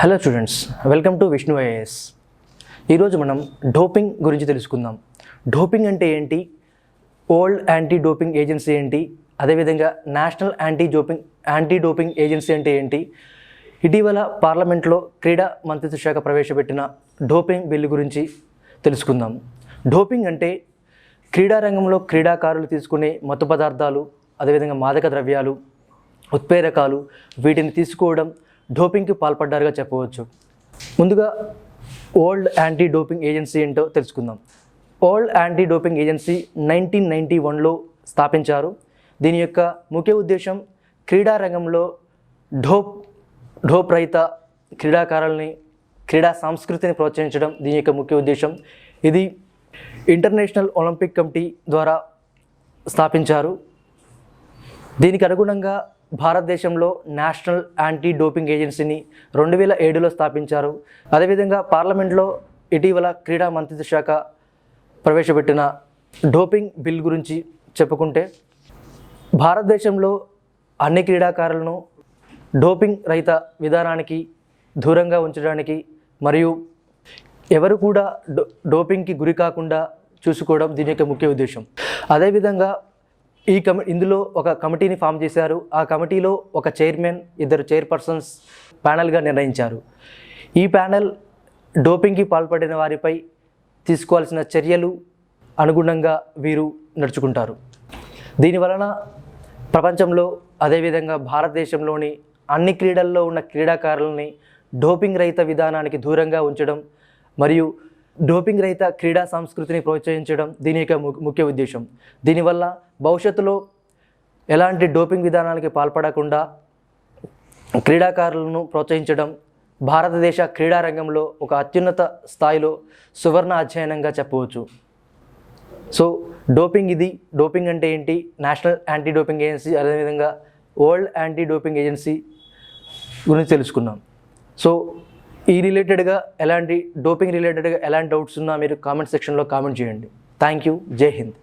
Hello students, welcome to Vishnu IAS. ఈరోజు మనం doping గురించి తెలుసుకుందాం. డోపింగ్ అంటే ఏంటి, వరల్డ్ యాంటీ డోపింగ్ ఏజెన్సీ ఏంటి, అదేవిధంగా నేషనల్ యాంటీ డోపింగ్ ఏజెన్సీ అంటే ఏంటి, ఇటీవల పార్లమెంట్లో క్రీడా మంత్రిత్వ శాఖ ప్రవేశపెట్టిన డోపింగ్ బిల్లు గురించి తెలుసుకుందాం. డోపింగ్ అంటే క్రీడారంగంలో క్రీడాకారులు తీసుకునే మత్తు పదార్థాలు, అదేవిధంగా మాదక ద్రవ్యాలు, ఉత్ప్రేరకాలు, వీటిని తీసుకోవడం డోపింగ్కి పాల్పడ్డారుగా చెప్పవచ్చు. ముందుగా వరల్డ్ యాంటీ డోపింగ్ ఏజెన్సీ ఏంటో తెలుసుకుందాం. వరల్డ్ యాంటీ డోపింగ్ ఏజెన్సీ 1991లో స్థాపించారు. దీని యొక్క ముఖ్య ఉద్దేశం క్రీడారంగంలో డోప్ రహిత క్రీడాకారుల్ని, క్రీడా సంస్కృతిని ప్రోత్సహించడం దీని యొక్క ముఖ్య ఉద్దేశం. ఇది ఇంటర్నేషనల్ ఒలింపిక్ కమిటీ ద్వారా స్థాపించారు. దీనికి అనుగుణంగా భారతదేశంలో నేషనల్ యాంటీ డోపింగ్ ఏజెన్సీని 2007లో స్థాపించారు. అదేవిధంగా పార్లమెంట్లో ఇటీవల క్రీడా మంత్రిత్వ శాఖ ప్రవేశపెట్టిన డోపింగ్ బిల్ గురించి చెప్పుకుంటే, భారతదేశంలో అన్ని క్రీడాకారులను డోపింగ్ రహిత విధానానికి దూరంగా ఉంచడానికి మరియు ఎవరు కూడా డోపింగ్కి గురి కాకుండా చూసుకోవడం దీని యొక్క ముఖ్య ఉద్దేశం. అదేవిధంగా ఇందులో ఒక కమిటీని ఫామ్ చేశారు. ఆ కమిటీలో ఒక చైర్మన్, 2 చైర్పర్సన్స్ ప్యానెల్గా నిర్ణయించారు. ఈ ప్యానెల్ డోపింగ్కి పాల్పడిన వారిపై తీసుకోవాల్సిన చర్యలు అనుగుణంగా వీరు నడుచుకుంటారు. దీనివలన ప్రపంచంలో, అదేవిధంగా భారతదేశంలోని అన్ని క్రీడల్లో ఉన్న క్రీడాకారులని డోపింగ్ రహిత విధానానికి దూరంగా ఉంచడం మరియు డోపింగ్ రహిత క్రీడా సంస్కృతిని ప్రోత్సహించడం దీని యొక్క ముఖ్య ఉద్దేశం. దీనివల్ల భవిష్యత్తులో ఎలాంటి డోపింగ్ విధానానికి పాల్పడకుండా క్రీడాకారులను ప్రోత్సహించడం భారతదేశ క్రీడారంగంలో ఒక అత్యున్నత స్థాయిలో సువర్ణ అధ్యయనంగా చెప్పవచ్చు. సో డోపింగ్ అంటే ఏంటి, నేషనల్ యాంటీ డోపింగ్ ఏజెన్సీ, అదేవిధంగా వరల్డ్ యాంటీ డోపింగ్ ఏజెన్సీ గురించి తెలుసుకున్నాం. సో ఈ రిలేటెడ్గా డోపింగ్ రిలేటెడ్గా ఎలాంటి డౌట్స్ ఉన్నా మీరు కామెంట్ సెక్షన్లో కామెంట్ చేయండి. Thank you. జై హింద్.